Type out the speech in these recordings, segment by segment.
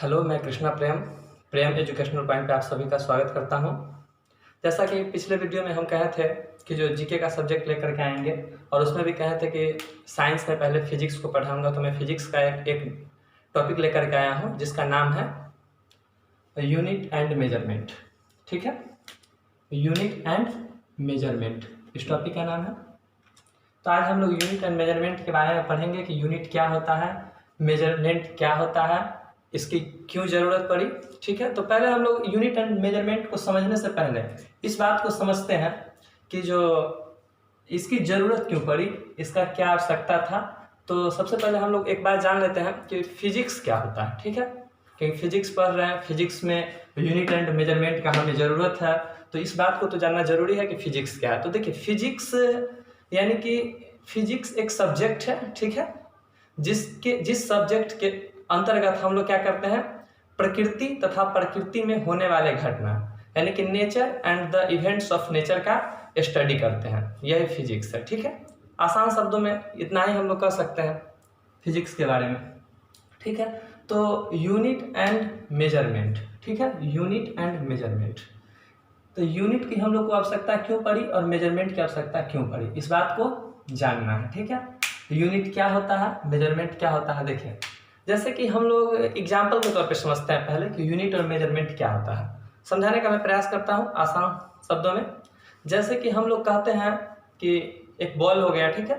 Hello, मैं कृष्णा प्रेम educational point पे आप सभी का स्वागत करता हूं। जैसा कि पिछले वीडियो में हम कहे थे कि जो जीके का सब्जेक्ट लेकर के आएंगे और उसमें भी कहे थे कि साइंस में पहले फिजिक्स को पढ़ाऊंगा, तो मैं फिजिक्स का एक टॉपिक लेकर के आया हूं जिसका नाम है यूनिट एंड मेजरमेंट। ठीक है, यूनिट एंड मेजरमेंट इस टॉपिक का नाम है। तो आज हम लोग यूनिट एंड मेजरमेंट के बारे में पढ़ेंगे कि यूनिट क्या होता है, मेजरमेंट क्या होता है, इसकी क्यों ज़रूरत पड़ी। ठीक है, तो पहले हम लोग यूनिट एंड मेजरमेंट को समझने से पहले इस बात को समझते हैं कि जो इसकी ज़रूरत क्यों पड़ी, इसका क्या आवश्यकता था। तो सबसे पहले हम लोग एक बात जान लेते हैं कि फिजिक्स क्या होता है। ठीक है, क्योंकि फिजिक्स पढ़ रहे हैं, फिजिक्स में यूनिट एंड मेजरमेंट का हमें ज़रूरत है, तो इस बात को तो जानना ज़रूरी है कि फिजिक्स क्या है। तो देखिए, फिजिक्स यानी कि फिजिक्स एक सब्जेक्ट है, ठीक है, जिस सब्जेक्ट के अंतर्गत हम लोग क्या करते हैं, प्रकृति तथा प्रकृति में होने वाले घटना यानी कि nature and the events of nature का स्टडी करते हैं, यही फिजिक्स है। ठीक है, आसान शब्दों में इतना ही हम लोग कह सकते हैं फिजिक्स के बारे में। ठीक है, तो यूनिट एंड मेजरमेंट, ठीक है, यूनिट एंड मेजरमेंट। तो यूनिट की हम लोग को आवश्यकता क्यों पड़ी और मेजरमेंट की आवश्यकता क्यों पड़ी, इस बात को जानना है। ठीक है, यूनिट क्या होता है, मेजरमेंट क्या होता है। देखिए, जैसे कि हम लोग एग्जाम्पल के तौर पे समझते हैं पहले कि यूनिट और मेजरमेंट क्या होता है। समझाने का मैं प्रयास करता हूँ आसान शब्दों में। जैसे कि हम लोग कहते हैं कि एक बॉल हो गया, ठीक है,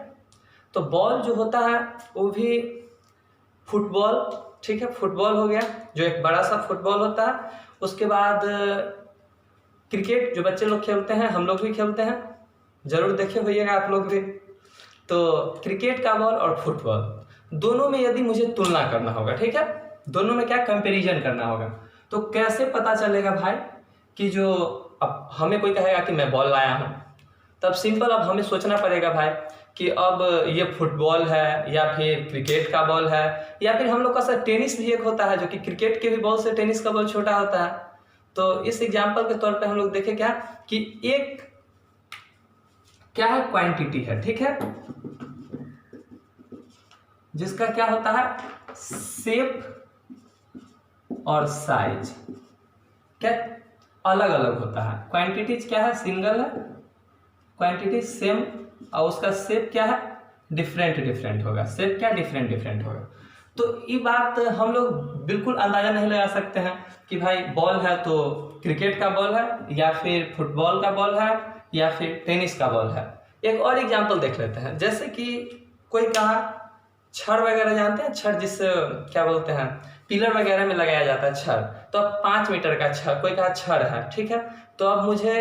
तो बॉल जो होता है वो भी फुटबॉल, ठीक है, फुटबॉल हो गया जो एक बड़ा सा फुटबॉल होता है। उसके बाद क्रिकेट जो बच्चे लोग खेलते हैं, हम लोग भी खेलते हैं, जरूर देखे होइएगा आप लोग भी। तो क्रिकेट का बॉल और फुटबॉल दोनों में यदि मुझे तुलना करना होगा, ठीक है, दोनों में क्या कंपैरिजन करना होगा, तो कैसे पता चलेगा भाई कि जो अब हमें कोई कहेगा कि मैं बॉल लाया हूँ, तब सिंपल अब हमें सोचना पड़ेगा भाई कि अब ये फुटबॉल है या फिर क्रिकेट का बॉल है, या फिर हम लोग का सर टेनिस भी एक होता है जो कि क्रिकेट के भी बॉल से टेनिस का बॉल छोटा होता है। तो इस एग्जाम्पल के तौर पे हम लोग देखें क्या कि एक क्या है, क्वांटिटी है, ठीक है, जिसका क्या होता है, शेप और साइज क्या अलग अलग होता है। क्वांटिटीज क्या है, सिंगल है, क्वांटिटी सेम, और उसका शेप क्या है, डिफरेंट होगा, शेप क्या डिफरेंट होगा। तो ये बात हम लोग बिल्कुल अंदाजा नहीं लगा सकते हैं कि भाई बॉल है तो क्रिकेट का बॉल है या फिर फुटबॉल का बॉल है या फिर टेनिस का बॉल है। एक और एग्जांपल देख लेते हैं। जैसे कि कोई कहा छड़ वगैरह, जानते हैं छड़, जिस क्या बोलते हैं, पिलर वगैरह में लगाया जाता है छड़, तो अब 5 मीटर का छड़, कोई कहा छड़ है, ठीक है, तो अब मुझे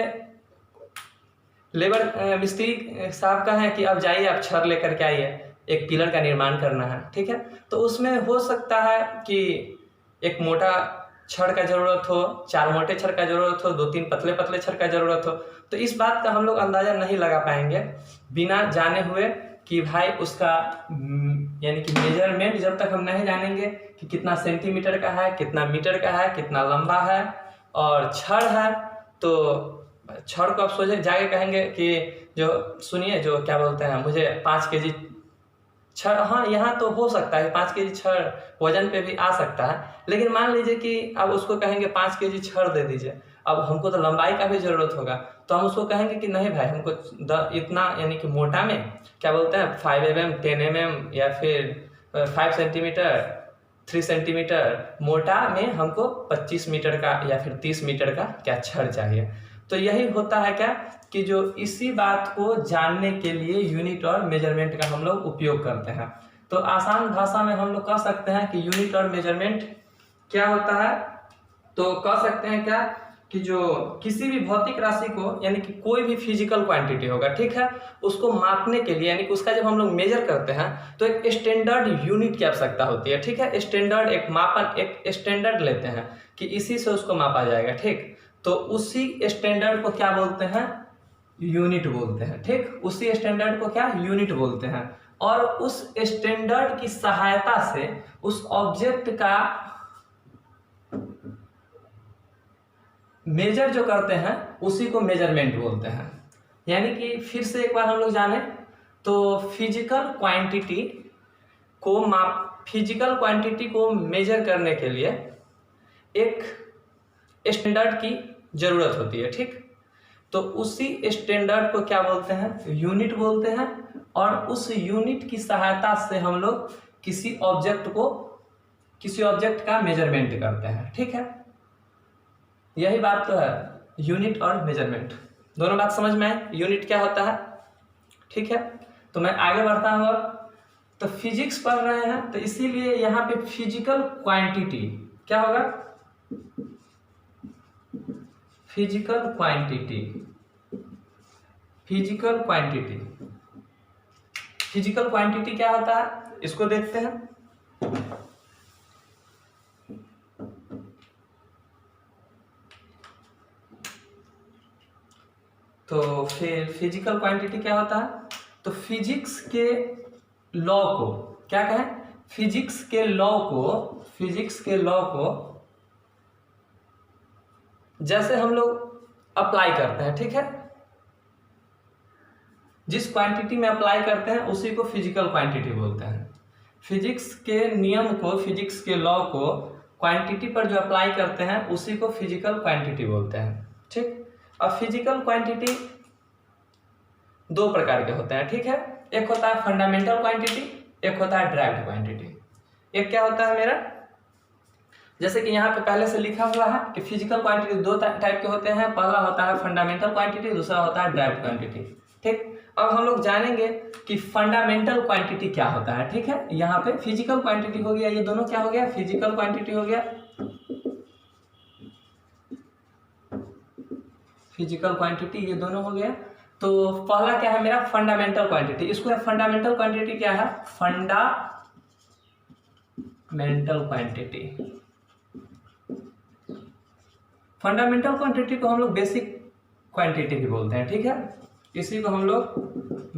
लेबर मिस्त्री साहब का है कि अब जाइए आप छड़ लेकर के आइए, एक पिलर का निर्माण करना है, ठीक है। तो उसमें हो सकता है कि एक मोटा छड़ का जरूरत हो, 4 मोटे छड़ का जरूरत हो, 2-3 पतले पतले छड़ का जरूरत हो। तो इस बात का हम लोग अंदाजा नहीं लगा पाएंगे बिना जाने हुए कि भाई उसका यानी कि मेजरमेंट जब तक हम नहीं जानेंगे कि कितना सेंटीमीटर का है, कितना मीटर का है, कितना लंबा है और छड़ है, तो छड़ को आप सोचे जाके कहेंगे कि जो सुनिए जो क्या बोलते हैं, मुझे 5 केजी छड़, हाँ यहाँ तो हो सकता है 5 केजी छड़ वजन पे भी आ सकता है, लेकिन मान लीजिए कि अब उसको कहेंगे 5 केजी छड़ दे दीजिए, अब हमको तो लंबाई का भी जरूरत होगा, तो हम उसको कहेंगे कि नहीं भाई हमको इतना यानी कि मोटा में क्या बोलते हैं 5 mm 10 mm या फिर 5 सेंटीमीटर 3 सेंटीमीटर मोटा में हमको 25 मीटर का या फिर 30 मीटर का क्या छड़ चाहिए। तो यही होता है क्या कि जो इसी बात को जानने के लिए यूनिट और मेजरमेंट का हम लोग उपयोग करते हैं। तो आसान भाषा में हम लोग कह सकते हैं कि यूनिट और मेजरमेंट क्या होता है, तो कह सकते हैं क्या कि जो किसी भी भौतिक राशि को यानी कि कोई भी फिजिकल क्वांटिटी होगा, ठीक है, उसको मापने के लिए यानी कि उसका जब हम लोग मेजर करते हैं तो एक स्टैंडर्ड यूनिट की आवश्यकता होती है, ठीक है, स्टैंडर्ड एक मापन, एक स्टैंडर्ड लेते हैं कि इसी से उसको मापा जाएगा, ठीक, तो उसी स्टैंडर्ड को क्या बोलते हैं, यूनिट बोलते हैं, ठीक, उसी स्टैंडर्ड को क्या यूनिट बोलते हैं। और उस स्टैंडर्ड की सहायता से उस ऑब्जेक्ट का मेजर जो करते हैं उसी को मेजरमेंट बोलते हैं। यानी कि फिर से एक बार हम लोग जाने तो फिजिकल क्वांटिटी को मेजर करने के लिए एक स्टैंडर्ड की ज़रूरत होती है, ठीक। तो उसी स्टैंडर्ड को क्या बोलते हैं, यूनिट बोलते हैं। और उस यूनिट की सहायता से हम लोग किसी ऑब्जेक्ट का मेजरमेंट करते हैं, ठीक है। यही बात तो है, यूनिट और मेजरमेंट दोनों बात समझ में आए। यूनिट क्या होता है, ठीक है। तो मैं आगे बढ़ता हूँ। अब तो फिजिक्स पढ़ रहे हैं, तो इसीलिए यहाँ पे फिजिकल क्वांटिटी क्या होगा, फिजिकल क्वांटिटी। फिजिकल क्वांटिटी क्या होता है, इसको देखते हैं। तो फिर फिजिकल क्वांटिटी क्या होता है, तो फिजिक्स के लॉ को क्या कहें, फिजिक्स के लॉ को जैसे हम लोग अप्लाई करते हैं, ठीक है। जिस क्वांटिटी में अप्लाई करते हैं उसी को फिजिकल क्वांटिटी बोलते हैं। फिजिक्स के नियम को, फिजिक्स के लॉ को क्वांटिटी पर जो अप्लाई करते हैं उसी को फिजिकल क्वांटिटी बोलते हैं, ठीक। अब फिजिकल क्वांटिटी दो प्रकार के होते हैं, ठीक है। एक होता है फंडामेंटल क्वांटिटी, एक होता है ड्राइव्ड क्वांटिटी। एक क्या होता है मेरा, जैसे कि यहाँ पे पहले से लिखा हुआ है कि फिजिकल क्वांटिटी दो टाइप के होते हैं। पहला होता है फंडामेंटल क्वांटिटी, दूसरा होता है ड्राइव्ड क्वांटिटी, ठीक। अब हम लोग जानेंगे कि फंडामेंटल क्वांटिटी क्या होता है, ठीक है। यहाँ पे फिजिकल क्वांटिटी हो गया, ये दोनों क्या हो गया, फिजिकल क्वांटिटी हो गया, फिजिकल क्वांटिटी, ये दोनों हो गया। तो पहला क्या है मेरा, फंडामेंटल क्वांटिटी। इसको फंडामेंटल क्वांटिटी क्या है, फंडामेंटल क्वांटिटी। फंडामेंटल क्वांटिटी को हम लोग बेसिक क्वांटिटी भी बोलते हैं, ठीक है। इसी को हम लोग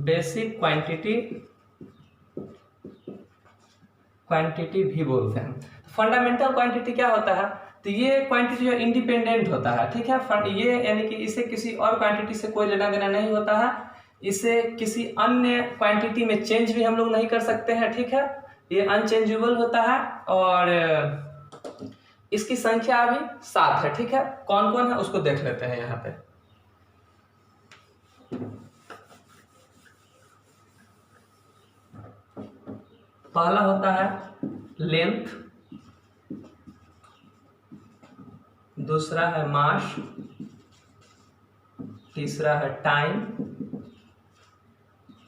बेसिक क्वांटिटी भी बोलते हैं। फंडामेंटल क्वांटिटी क्या होता है, तो ये क्वांटिटी जो इंडिपेंडेंट होता है, ठीक है। ये यानी कि इसे किसी और क्वांटिटी से कोई लेना देना नहीं होता है। इसे किसी अन्य क्वांटिटी में चेंज भी हम लोग नहीं कर सकते हैं, ठीक है। ये अनचेंजेबल होता है और इसकी संख्या अभी 7 है, ठीक है। कौन कौन है उसको देख लेते हैं यहाँ पे। पहला होता है लेंथ, दूसरा है मास, तीसरा है टाइम,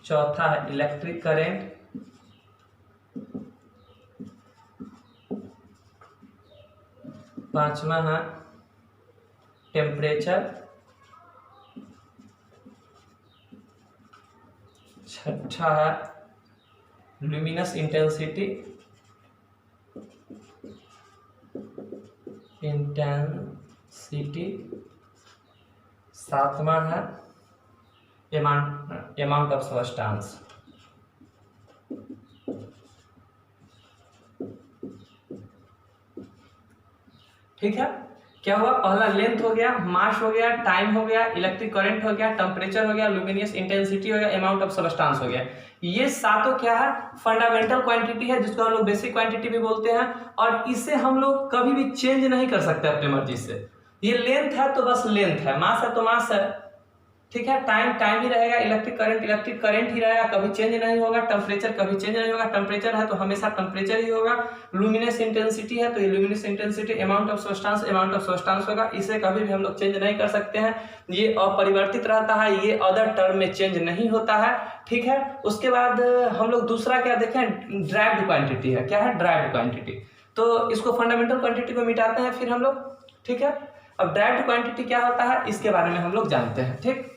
चौथा है इलेक्ट्रिक करंट, पांचवा है टेम्परेचर, छठा है ल्यूमिनस इंटेंसिटी, सातवां है अमाउंट ऑफ सब्सटेंस। ठीक है, क्या हुआ, पहला लेंथ हो गया, मास हो गया, टाइम हो गया, इलेक्ट्रिक करंट हो गया, टेम्परेचर हो गया, ल्यूमिनस इंटेंसिटी हो गया, अमाउंट ऑफ सब्सटेंस हो गया। ये सातों क्या है, फंडामेंटल क्वांटिटी है, जिसको हम लोग बेसिक क्वांटिटी भी बोलते हैं। और इसे हम लोग कभी भी चेंज नहीं कर सकते अपनी मर्जी से। ये लेंथ है तो बस लेंथ है, मास है तो मास है, ठीक है। टाइम ही रहेगा, इलेक्ट्रिक करंट ही रहेगा, कभी चेंज नहीं होगा। टेम्परेचर कभी चेंज नहीं होगा, टेम्परेचर है तो हमेशा टेम्परेचर ही होगा। लुमिनस इंटेंसिटी है तो ये luminous intensity, amount of substance होगा, इसे कभी भी हम लोग चेंज नहीं कर सकते हैं। ये अपरिवर्तित रहता है, ये अदर टर्म में चेंज नहीं होता है, ठीक है। उसके बाद हम लोग दूसरा क्या देखें, ड्राइव्ड क्वांटिटी है। क्या है, ड्राइव्ड क्वांटिटी। तो इसको फंडामेंटल क्वांटिटी को मिटाते हैं फिर हम लोग, ठीक है। अब ड्राइव्ड क्वांटिटी क्या होता है इसके बारे में हम लोग जानते हैं, ठीक।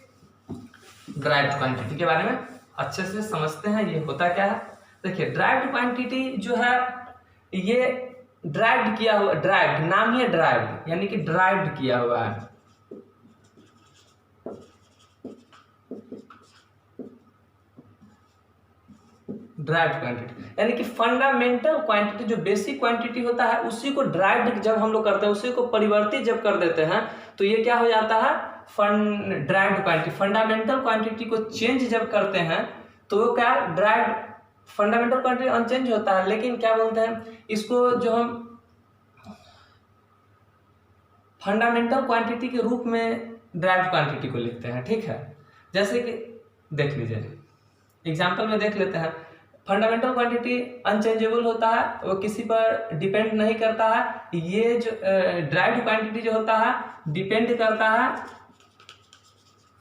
ड्राइव्ड क्वांटिटी के बारे में अच्छे से समझते हैं, ये होता क्या है। देखिए, ड्राइव्ड क्वांटिटी जो है ये ड्राइव्ड किया हुआ, ड्राइव्ड नाम ही है ड्राइव्ड, यानी कि ड्राइव्ड किया हुआ है। ड्राइव्ड क्वांटिटी यानी कि फंडामेंटल क्वांटिटी, जो बेसिक क्वांटिटी होता है उसी को ड्राइव्ड जब हम लोग करते हैं, उसी को परिवर्तित जब कर देते हैं तो ये क्या हो जाता है, ड्राइव्ड क्वांटिटी। फंडामेंटल क्वांटिटी को चेंज जब करते हैं तो वो क्या, ड्राइव्ड। फंडामेंटल क्वांटिटी अनचेंज होता है, लेकिन क्या बोलते हैं इसको, जो हम फंडामेंटल क्वांटिटी के रूप में ड्राइव्ड क्वांटिटी को लिखते हैं, ठीक है। जैसे कि देख लीजिए एग्जाम्पल में देख लेते हैं। फंडामेंटल क्वांटिटी अनचेंजेबल होता है, वो किसी पर डिपेंड नहीं करता है। ये जो ड्राइव्ड क्वांटिटी जो होता है डिपेंड करता है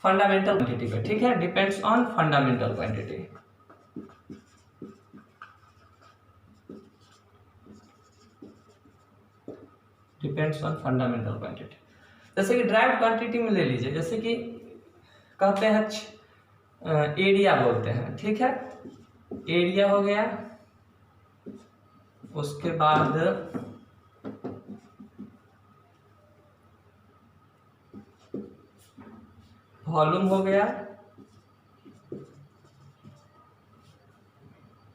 फंडामेंटल क्वांटिटी पे, ठीक है, depends on fundamental quantity. Depends on fundamental quantity. जैसे कि ड्राइव्ड क्वांटिटी में ले लीजिए, जैसे कि कहते हैं एरिया बोलते हैं, ठीक है, एरिया हो गया, उसके बाद वॉल्यूम हो गया,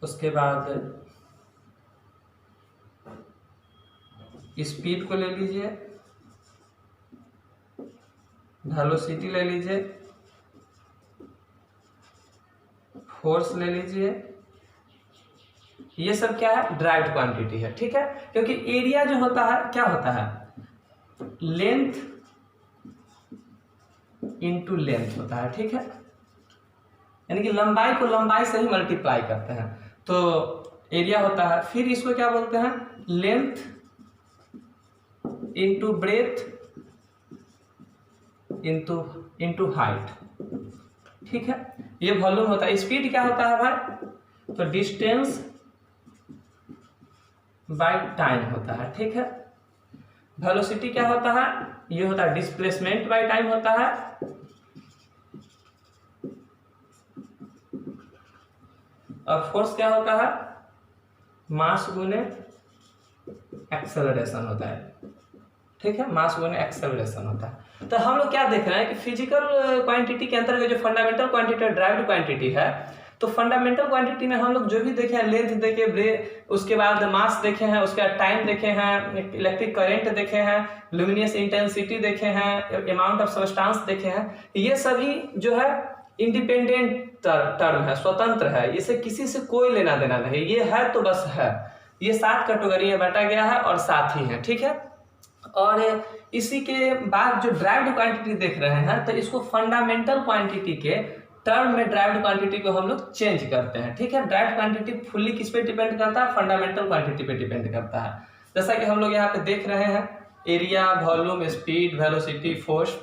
उसके बाद स्पीड को ले लीजिए, वेलोसिटी ले लीजिए, फोर्स ले लीजिए। ये सब क्या है, ड्राइव्ड क्वांटिटी है, ठीक है। क्योंकि एरिया जो होता है क्या होता है, लेंथ इनटू लेंथ होता है, ठीक है, यानी कि लंबाई को लंबाई से ही मल्टीप्लाई करते हैं, तो एरिया होता है। फिर इसको क्या बोलते हैं, length into breadth into height, ठीक है। ये वॉल्यूम होता है। स्पीड क्या होता है भाई, तो डिस्टेंस बाय टाइम होता है, ठीक है। वेलोसिटी क्या होता है, ये होता है डिस्प्लेसमेंट बाय टाइम होता है। और फोर्स क्या होता है, मास गुने एक्सेलरेशन होता है, ठीक है, मास गुने एक्सेलरेशन होता है। तो हम लोग क्या देख रहे हैं कि फिजिकल क्वांटिटी के अंतर्गत जो फंडामेंटल क्वांटिटी और ड्राइव्ड क्वांटिटी है, तो फंडामेंटल क्वांटिटी में हम लोग जो भी देखे हैं, लेंथ देखे, उसके बाद मास देखे हैं, उसके बाद टाइम देखे हैं, इलेक्ट्रिक करंट देखे हैं, लुमिनियस इंटेंसिटी देखे हैं, अमाउंट ऑफ सब्सटेंस देखे हैं। ये सभी जो है इंडिपेंडेंट टर्म है, स्वतंत्र है, इसे किसी से कोई लेना देना नहीं, ये है तो बस है। ये 7 कैटेगरी में बांटा गया है और 7 ही है, ठीक है। और इसी के बाद जो ड्राइव्ड क्वांटिटी देख रहे हैं, तो इसको फंडामेंटल क्वांटिटी के टर्म में ड्राइव्ड क्वांटिटी को हम लोग चेंज करते हैं, ठीक है। ड्राइव्ड क्वांटिटी फुल्ली किस पे डिपेंड करता है, फंडामेंटल क्वांटिटी पे डिपेंड करता है। जैसा कि हम लोग यहाँ पे देख रहे हैं, area, volume, speed, velocity, force,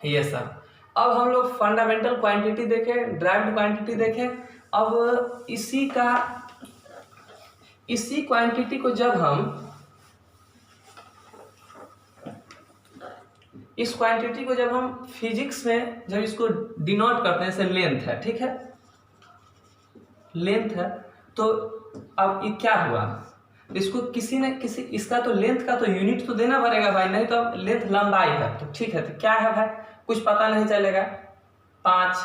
ये सब। अब हम लोग फंडामेंटल क्वांटिटी देखें, ड्राइव्ड क्वांटिटी देखें। अब इसी क्वांटिटी को जब हम इस क्वांटिटी को जब हम फिजिक्स में जब इसको डिनोट करते हैं, जैसे लेंथ है, ठीक है, लेंथ है, तो अब ये क्या हुआ, इसको किसी न किसी, इसका तो लेंथ का तो यूनिट तो देना पड़ेगा भाई, नहीं तो अब लेंथ लंबाई है, तो ठीक है, तो क्या है भाई, कुछ पता नहीं चलेगा, 5,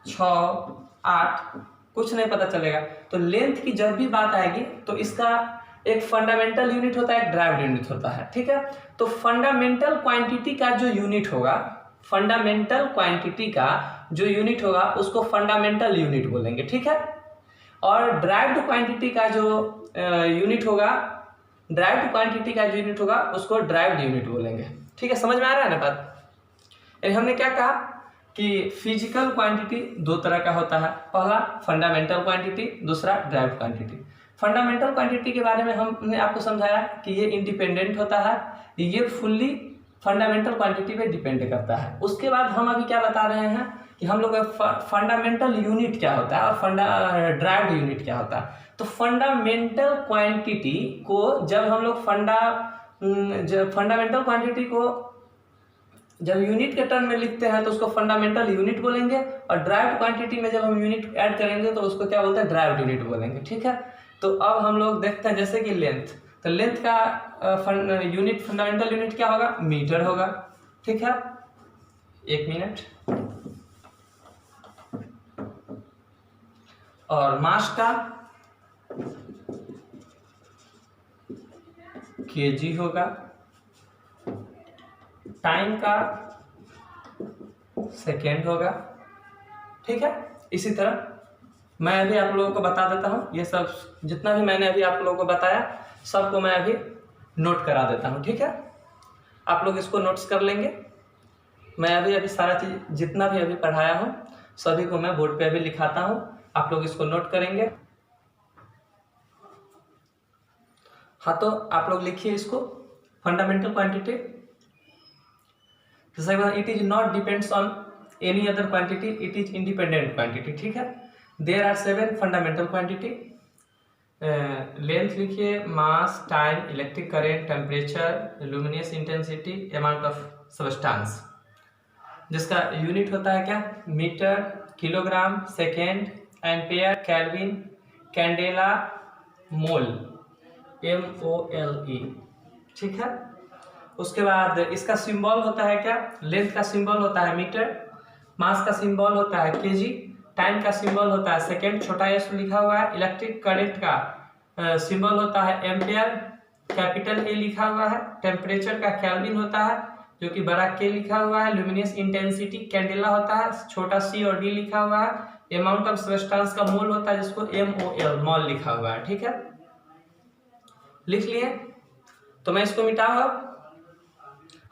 6, 8 कुछ नहीं पता चलेगा। तो लेंथ की जब भी बात आएगी तो इसका एक फंडामेंटल यूनिट होता है, एक ड्राइव्ड यूनिट होता है, ठीक है। तो फंडामेंटल क्वांटिटी का जो यूनिट होगा, फंडामेंटल क्वांटिटी का जो यूनिट होगा उसको फंडामेंटल यूनिट बोलेंगे, ठीक है। और ड्राइव्ड क्वांटिटी का जो यूनिट होगा, ड्राइव्ड क्वांटिटी का जो यूनिट होगा उसको ड्राइव्ड यूनिट बोलेंगे, ठीक है। समझ में आ रहा है ना बात। हमने क्या कहा कि फिजिकल क्वांटिटी 2 तरह का होता है, पहला फंडामेंटल क्वांटिटी, दूसरा ड्राइव्ड क्वांटिटी। फंडामेंटल क्वांटिटी के बारे में हमने आपको समझाया कि ये इंडिपेंडेंट होता है, ये फुल्ली फंडामेंटल क्वांटिटी पे डिपेंड करता है। उसके बाद हम अभी क्या बता रहे हैं कि हम लोग फंडामेंटल यूनिट क्या होता है और ड्राइव्ड यूनिट क्या होता है। तो फंडामेंटल क्वांटिटी को जब हम लोग फंडामेंटल क्वांटिटी को जब यूनिट के टर्म में लिखते हैं तो उसको फंडामेंटल यूनिट बोलेंगे, और ड्राइव्ड क्वांटिटी में जब हम यूनिट ऐड करेंगे तो उसको क्या बोलते हैं, ड्राइव्ड यूनिट बोलेंगे, ठीक है। तो अब हम लोग देखते हैं, जैसे कि लेंथ, तो लेंथ का यूनिट, फंडामेंटल यूनिट क्या होगा, मीटर होगा, ठीक है। 1 मिनट। और मास का केजी होगा, टाइम का सेकेंड होगा, ठीक है। इसी तरह मैं अभी आप लोगों को बता देता हूँ, ये सब जितना भी मैंने अभी आप लोगों को बताया सबको मैं अभी नोट करा देता हूँ, ठीक है। आप लोग इसको नोट्स कर लेंगे। मैं अभी सारा चीज़ जितना भी अभी पढ़ाया हूँ सभी को मैं बोर्ड पे अभी लिखाता हूँ, आप लोग इसको नोट करेंगे। हाँ, तो आप लोग लिखिए इसको, fundamental quantity. It is not depends on any other quantity, it is independent quantity. ठीक है, there are 7 fundamental quantity. Length लिखिए, mass, time, electric current, temperature, luminous intensity, amount of substance, जिसका यूनिट होता है क्या, metre, kilogram, second, ampere, kelvin, candela, mole, MOLE। ठीक है, उसके बाद इसका सिंबल होता है क्या, लेंथ का सिंबल होता है मीटर, मास का सिंबल होता है केजी, टाइम का सिंबल होता है सेकेंड, छोटा एस लिखा हुआ है, इलेक्ट्रिक करंट का सिंबल होता है एम्पेयर, कैपिटल ए लिखा हुआ है, टेम्परेचर का केल्विन होता है जो कि बड़ा के लिखा हुआ है, ल्यूमिनियस इंटेंसिटी कैंडेला होता है, छोटा सी और डी लिखा हुआ है, अमाउंट ऑफ सब्सटेंस का मोल होता है जिसको MOL मोल लिखा हुआ है। ठीक है, लिख लिए, तो मैं इसको मिटाऊंगा।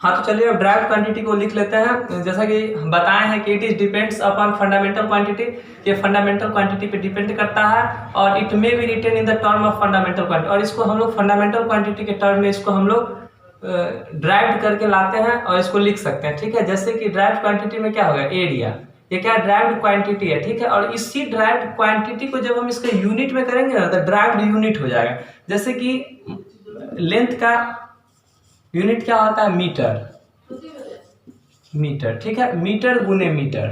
हाँ, तो चलिए अब ड्राइव्ड क्वांटिटी को लिख लेते हैं। जैसा कि बताए हैं कि it is depends upon fundamental quantity, ये फंडामेंटल क्वांटिटी पे डिपेंड करता है और it may be written in the term of fundamental quantity, और इसको हम लोग फंडामेंटल क्वांटिटी के टर्म में इसको हम लोग ड्राइव्ड करके लाते हैं और इसको लिख सकते हैं। ठीक है, जैसे कि ड्राइव्ड क्वांटिटी में क्या होगा, एरिया, ये क्या ड्राइव्ड क्वांटिटी है। ठीक है, और इसी ड्राइव्ड क्वांटिटी को जब हम इसके यूनिट में करेंगे ना तो ड्राइव्ड यूनिट हो जाएगा। जैसे कि लेंथ का यूनिट क्या होता है, मीटर, मीटर। ठीक है, मीटर गुने मीटर,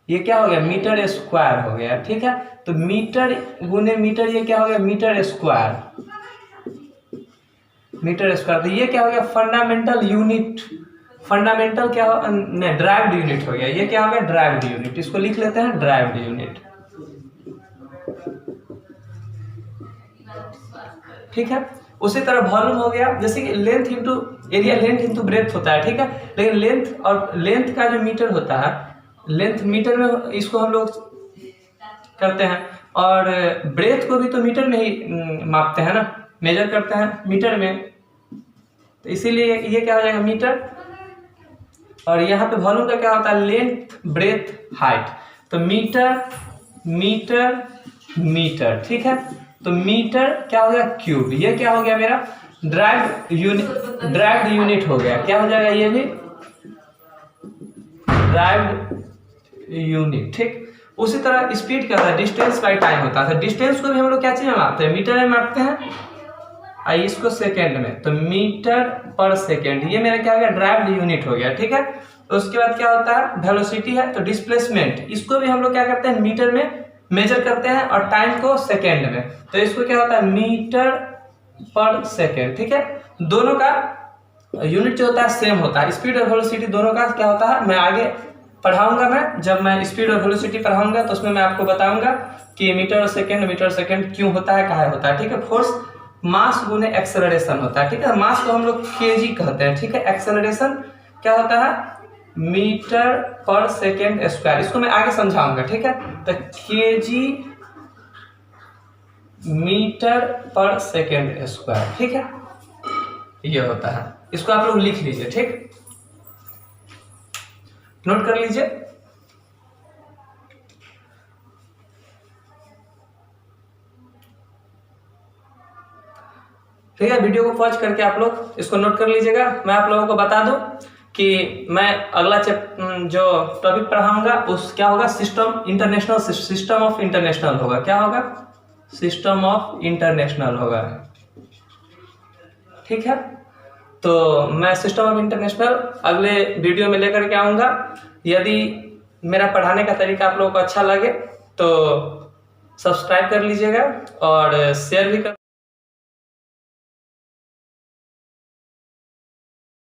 ये क्या हो गया, मीटर स्क्वायर हो गया। ठीक है, तो मीटर गुने मीटर ये क्या हो गया, मीटर स्क्वायर, मीटर स्क्वायर। तो ये क्या हो गया, फंडामेंटल यूनिट, फंडामेंटल क्या हो, ड्राइव्ड यूनिट हो गया। ये क्या हो गया, ड्राइव्ड यूनिट, इसको लिख लेते हैं ड्राइव्ड यूनिट। ठीक है, उसी तरह वॉल्यूम हो गया, जैसे कि length into area, length into breadth होता है। ठीक है, लेकिन लेंथ और लेंथ का जो मीटर होता है, लेंथ मीटर में इसको हम लोग करते हैं, और ब्रेथ को भी तो मीटर में ही मापते हैं ना, मेजर करते हैं मीटर में, तो इसीलिए ये क्या हो जाएगा, मीटर। और यहाँ पे वॉल्यूम का क्या होता है, लेंथ, ब्रेथ, हाइट, तो मीटर, मीटर, मीटर। ठीक है, तो मीटर क्या हो गया, क्यूब, ये क्या हो गया मेरा ड्राइव्ड यूनिट, ड्राइव्ड यूनिट हो गया। क्या हो जाएगा, ये भी ड्राइव्ड यूनिट। ठीक, उसी तरह स्पीड क्या होता है, डिस्टेंस बाई टाइम होता है। डिस्टेंस को भी हम लोग क्या चीज में मापते हैं, मीटर में मापते हैं, और इसको सेकेंड में, तो मीटर पर सेकेंड, ये मेरा क्या हो गया, ड्राइव्ड यूनिट हो गया। ठीक है, तो उसके बाद क्या होता है, वेलोसिटी है, तो डिस्प्लेसमेंट, इसको भी हम लोग क्या करते हैं, मीटर में मेजर करते हैं, और टाइम को सेकेंड में, तो इसको क्या होता है, मीटर पर सेकेंड। ठीक है, दोनों का यूनिट जो होता है सेम होता है, स्पीड और वेलोसिटी दोनों का क्या होता है, मैं आगे पढ़ाऊंगा। मैं जब मैं स्पीड और वेलोसिटी पढ़ाऊंगा तो उसमें मैं आपको बताऊंगा कि मीटर और सेकेंड क्यों होता है, कहाँ होता है। ठीक है, फोर्स मास गुने एक्सेलरेशन होता है। ठीक है, मास को हम लोग केजी कहते हैं। ठीक है, एक्सेलरेशन क्या होता है, मीटर पर सेकेंड स्क्वायर, इसको मैं आगे समझाऊंगा। ठीक है, तो केजी मीटर पर सेकेंड स्क्वायर। ठीक है, ये होता है, इसको आप लोग लिख लीजिए। ठीक, नोट कर लीजिए। ठीक है, वीडियो को पॉज करके आप लोग इसको नोट कर लीजिएगा। मैं आप लोगों को बता दूं कि मैं अगला जो टॉपिक पढ़ाऊंगा उस क्या होगा, system international, system of international होगा। क्या होगा, सिस्टम ऑफ इंटरनेशनल होगा। ठीक है, तो मैं सिस्टम ऑफ इंटरनेशनल अगले वीडियो में लेकर के आऊँगा। यदि मेरा पढ़ाने का तरीका आप लोगों को अच्छा लगे तो सब्सक्राइब कर लीजिएगा और शेयर भी कर